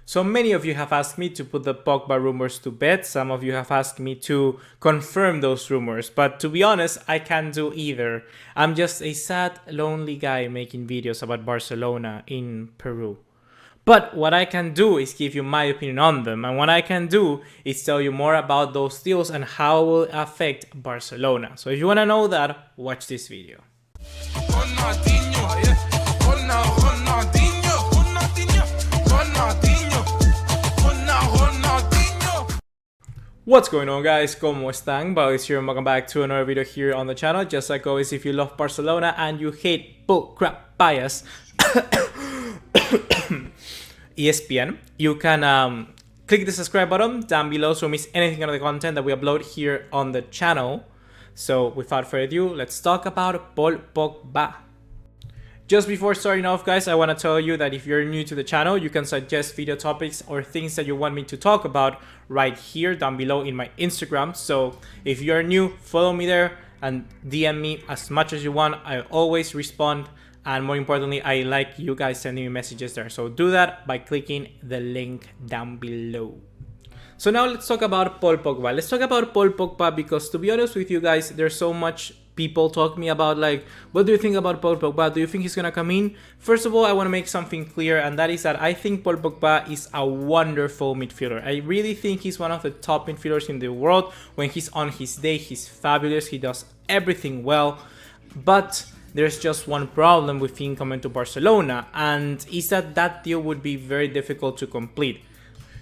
So many of you have asked me to put the Pogba rumors to bed. Some of you have asked me to confirm those rumors. But to be honest, I can't do either. I'm just a sad, lonely guy making videos about Barcelona in Peru. But what I can do is give you my opinion on them. And what I can do is tell you more about those deals and how it will affect Barcelona. So if you want to know that, watch this video. What's going on, guys? ¿Cómo están? BugaLuis here and welcome back to another video here on the channel. Just like always, if you love Barcelona and you hate bullcrap bias ESPN, you can click the subscribe button down below so you miss anything of the content that we upload here on the channel. So without further ado, let's talk about Paul Pogba. Just before starting off, guys, I want to tell you that if you're new to the channel, you can suggest video topics or things that you want me to talk about right here down below in my Instagram. So if you're new, follow me there and DM me as much as you want. I always respond, and more importantly, I like you guys sending me messages there. So do that by clicking the link down below. So now let's talk about Paul Pogba. Let's talk about Paul Pogba because, to be honest with you guys, there's so much people talk to me about, like, what do you think about Paul Pogba? Do you think he's gonna come in? First of all, I want to make something clear, and that is that I think Paul Pogba is a wonderful midfielder. I really think he's one of the top midfielders in the world. When he's on his day, he's fabulous. He does everything well. But there's just one problem with him coming to Barcelona, and is that deal would be very difficult to complete.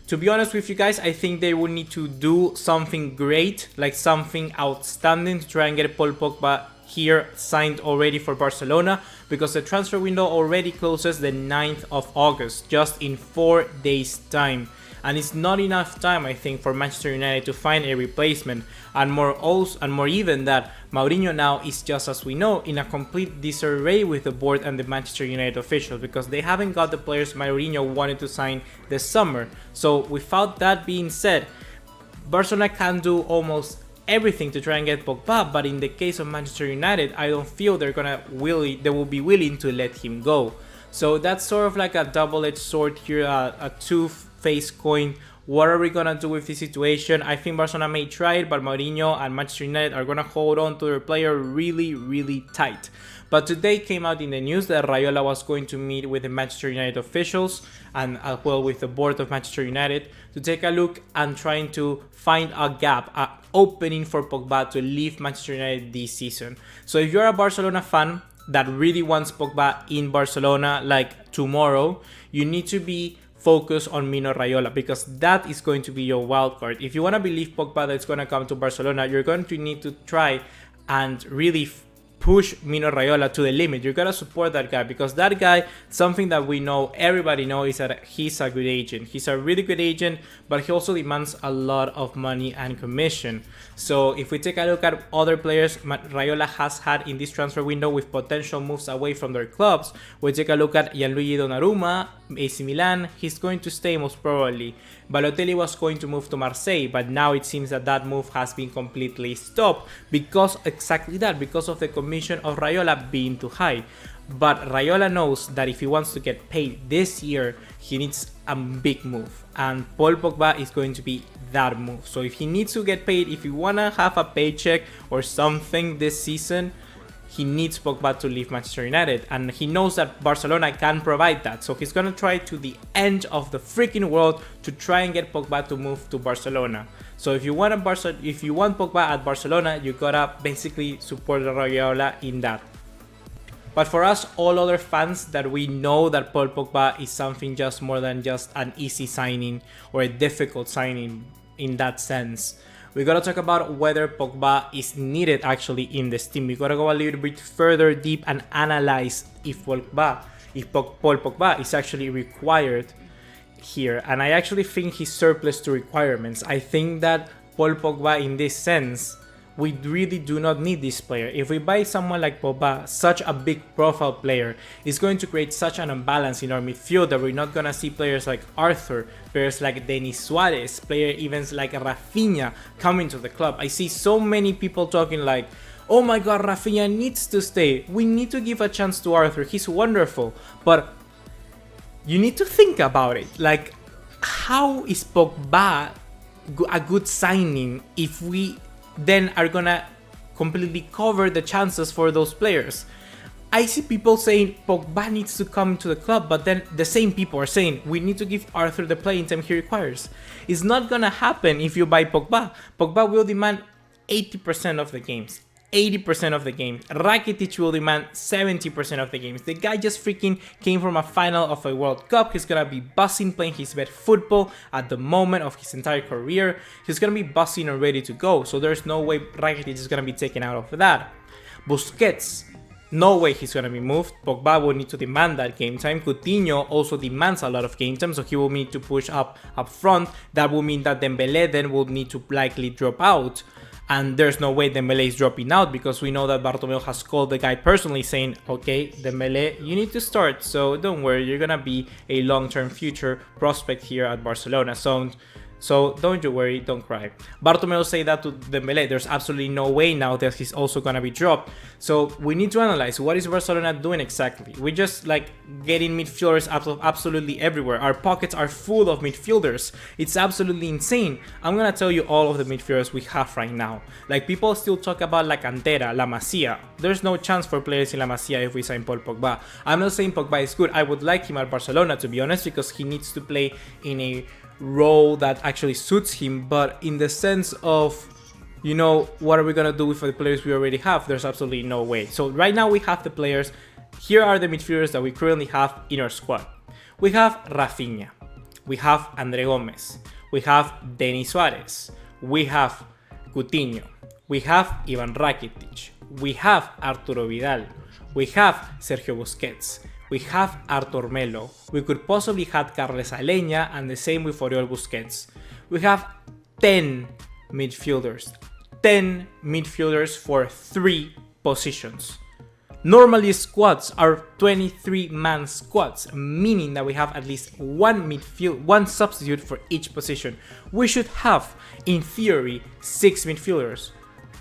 To be honest with you guys, I think they would need to do something great, like something outstanding, to try and get Paul Pogba here signed already for Barcelona, because the transfer window already closes the 9th of August, just in 4 days time. And it's not enough time, I think, for Manchester United to find a replacement. And more even that Mourinho now is, just as we know, in a complete disarray with the board and the Manchester United officials, because they haven't got the players Mourinho wanted to sign this summer. So without that being said, Barcelona can do almost everything to try and get Pogba, but in the case of Manchester United, I don't feel they will be willing to let him go. So that's sort of like a double-edged sword here, a two-faced coin. What are we gonna do with this situation? I think Barcelona may try it, but Mourinho and Manchester United are gonna hold on to their player really tight. But today came out in the news that Raiola was going to meet with the Manchester United officials and as well with the board of Manchester United to take a look and trying to find a gap, an opening for Pogba to leave Manchester United this season. So if you're a Barcelona fan that really wants Pogba in Barcelona like tomorrow, you need to be focused on Mino Raiola, because that is going to be your wild card. If you want to believe Pogba that's going to come to Barcelona, you're going to need to try and really push Mino Raiola to the limit. You gotta support that guy, because that guy, something that we know, everybody knows, is that he's a good agent. He's a really good agent, but he also demands a lot of money and commission. So if we take a look at other players Raiola has had in this transfer window with potential moves away from their clubs, we take a look at Gianluigi Donnarumma, AC Milan, he's going to stay most probably. Balotelli was going to move to Marseille, but now it seems that that move has been completely stopped because exactly that, because of the commission of Raiola being too high. But Raiola knows that if he wants to get paid this year, he needs a big move, and Paul Pogba is going to be that move. So if he needs to get paid, if you want to have a paycheck or something this season, he needs Pogba to leave Manchester United, and he knows that Barcelona can provide that. So he's gonna try to the end of the freaking world to try and get Pogba to move to Barcelona. So if you want Pogba at Barcelona, you gotta basically support Raiola in that. But for us, all other fans, that we know that Paul Pogba is something just more than just an easy signing or a difficult signing in that sense. We gotta talk about whether Pogba is needed actually in this team. We gotta go a little bit further deep and analyze if Paul Pogba is actually required here. And I actually think he's surplus to requirements. I think that Paul Pogba, in this sense, we really do not need this player. If we buy someone like Pogba, such a big profile player, it's going to create such an imbalance in our midfield that we're not gonna see players like Arthur, players like Denis Suarez, players even like Rafinha coming to the club. I see so many people talking like, oh my god, Rafinha needs to stay. We need to give a chance to Arthur. He's wonderful. But you need to think about it. Like, how is Pogba a good signing if we then are gonna completely cover the chances for those players? I see people saying Pogba needs to come to the club, but then the same people are saying we need to give Arthur the playing time he requires. It's not gonna happen if you buy Pogba. Pogba will demand 80% of the games, 80% of the games. Rakitic will demand 70% of the games. The guy just freaking came from a final of a World Cup. He's gonna be buzzing, playing his best football at the moment of his entire career. He's gonna be buzzing and ready to go. So there's no way Rakitic is gonna be taken out of that. Busquets, no way he's gonna be moved. Pogba will need to demand that game time. Coutinho also demands a lot of game time, so he will need to push up front. That will mean that Dembélé then will need to likely drop out. And there's no way Dembélé is dropping out, because we know that Bartomeu has called the guy personally saying, okay, Dembélé, you need to start. So don't worry, you're gonna be a long-term future prospect here at Barcelona. So don't you worry, don't cry. Bartomeu say that to Dembélé. There's absolutely no way now that he's also gonna be dropped. So we need to analyze what is Barcelona doing exactly. We just like getting midfielders absolutely everywhere. Our pockets are full of midfielders. It's absolutely insane. I'm gonna tell you all of the midfielders we have right now. Like, people still talk about La Cantera, La Masia. There's no chance for players in La Masia if we sign Paul Pogba. I'm not saying Pogba is good. I would like him at Barcelona, to be honest, because he needs to play in a role that actually suits him, but in the sense of, you know, what are we gonna do with the players we already have? There's absolutely no way. So right now we have the players. Here are the midfielders that we currently have in our squad. We have Rafinha, we have Andre Gomez, we have Denis Suarez, we have Coutinho, we have Ivan Rakitic, we have Arturo Vidal, we have Sergio Busquets, we have Artur Melo, we could possibly have Carles Aleña, and the same with Oriol Busquets. We have 10 midfielders. 10 midfielders for 3 positions. Normally squads are 23-man squads, meaning that we have at least one substitute for each position. We should have, in theory, 6 midfielders.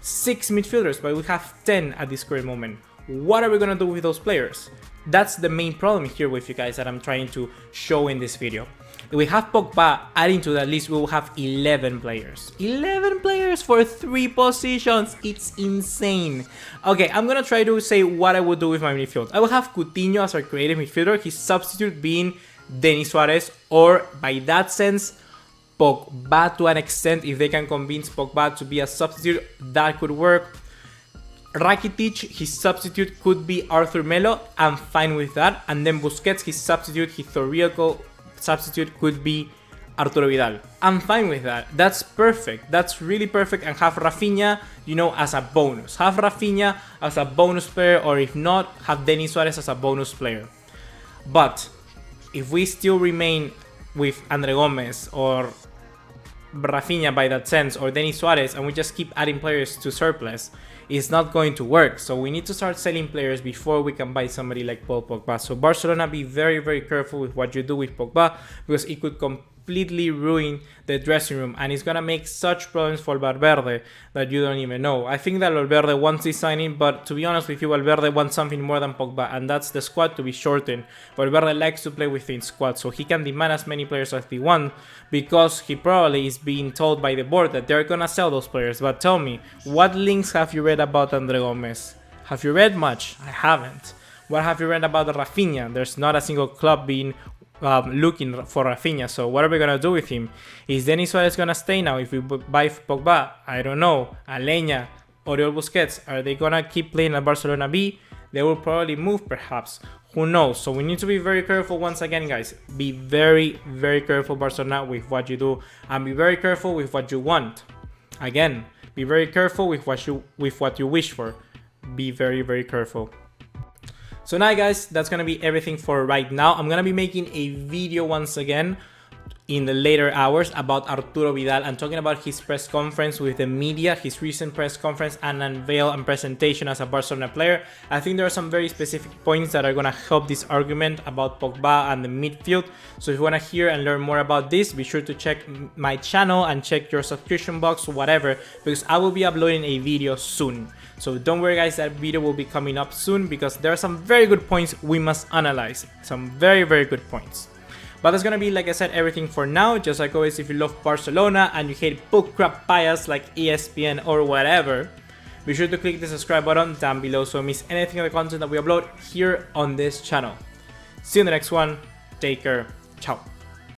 6 midfielders, but we have 10 at this current moment. What are we gonna do with those players? That's the main problem here with you guys that I'm trying to show in this video. If we have Pogba, adding to that list, we will have 11 players. 11 players for 3 positions. It's insane. Okay, I'm gonna try to say what I would do with my midfield. I will have Coutinho as our creative midfielder, his substitute being Denis Suarez, or by that sense, Pogba to an extent. If they can convince Pogba to be a substitute, that could work. Rakitic, his substitute could be Artur Melo. I'm fine with that. And then Busquets, his substitute, his theoretical substitute could be Arturo Vidal. I'm fine with that. That's perfect. That's really perfect. And have Rafinha, you know, as a bonus. Have Rafinha as a bonus player, or if not, have Denis Suarez as a bonus player. But if we still remain with Andre Gomez or Rafinha by that sense, or Denis Suarez, and we just keep adding players to surplus, it's not going to work. So we need to start selling players before we can buy somebody like Paul Pogba. So Barcelona, be very, very careful with what you do with Pogba, because it could completely ruin the dressing room, and it's gonna make such problems for Valverde that you don't even know. I think that Valverde wants this signing, but to be honest with you, Valverde wants something more than Pogba, and that's the squad to be shortened. Valverde likes to play within squad, so he can demand as many players as he wants, because he probably is being told by the board that they're gonna sell those players. But tell me, what links have you read about Andre Gomez? Have you read much? I haven't. What have you read about Rafinha? There's not a single club being looking for Rafinha. So what are we gonna do with him? Is Denis Suarez gonna stay now if we buy Pogba? I don't know. Aleña, Oriol Busquets, are they gonna keep playing at Barcelona B? They will probably move, perhaps. Who knows? So we need to be very careful once again, guys. Be very, very careful, Barcelona, with what you do, and be very careful with what you want. Again, be very careful with what you wish for. Be very, very careful. So now, guys, that's gonna be everything for right now. I'm gonna be making a video once again in the later hours about Arturo Vidal and talking about his press conference with the media, his recent press conference and unveil and presentation as a Barcelona player. I think there are some very specific points that are gonna help this argument about Pogba and the midfield. So if you wanna hear and learn more about this, be sure to check my channel and check your subscription box, whatever, because I will be uploading a video soon. So don't worry, guys, that video will be coming up soon, because there are some very good points we must analyze. Some very, very good points. But that's gonna be, like I said, everything for now. Just like always, if you love Barcelona and you hate bullcrap bias like ESPN or whatever, be sure to click the subscribe button down below so you don't miss anything of the content that we upload here on this channel. See you in the next one. Take care. Ciao.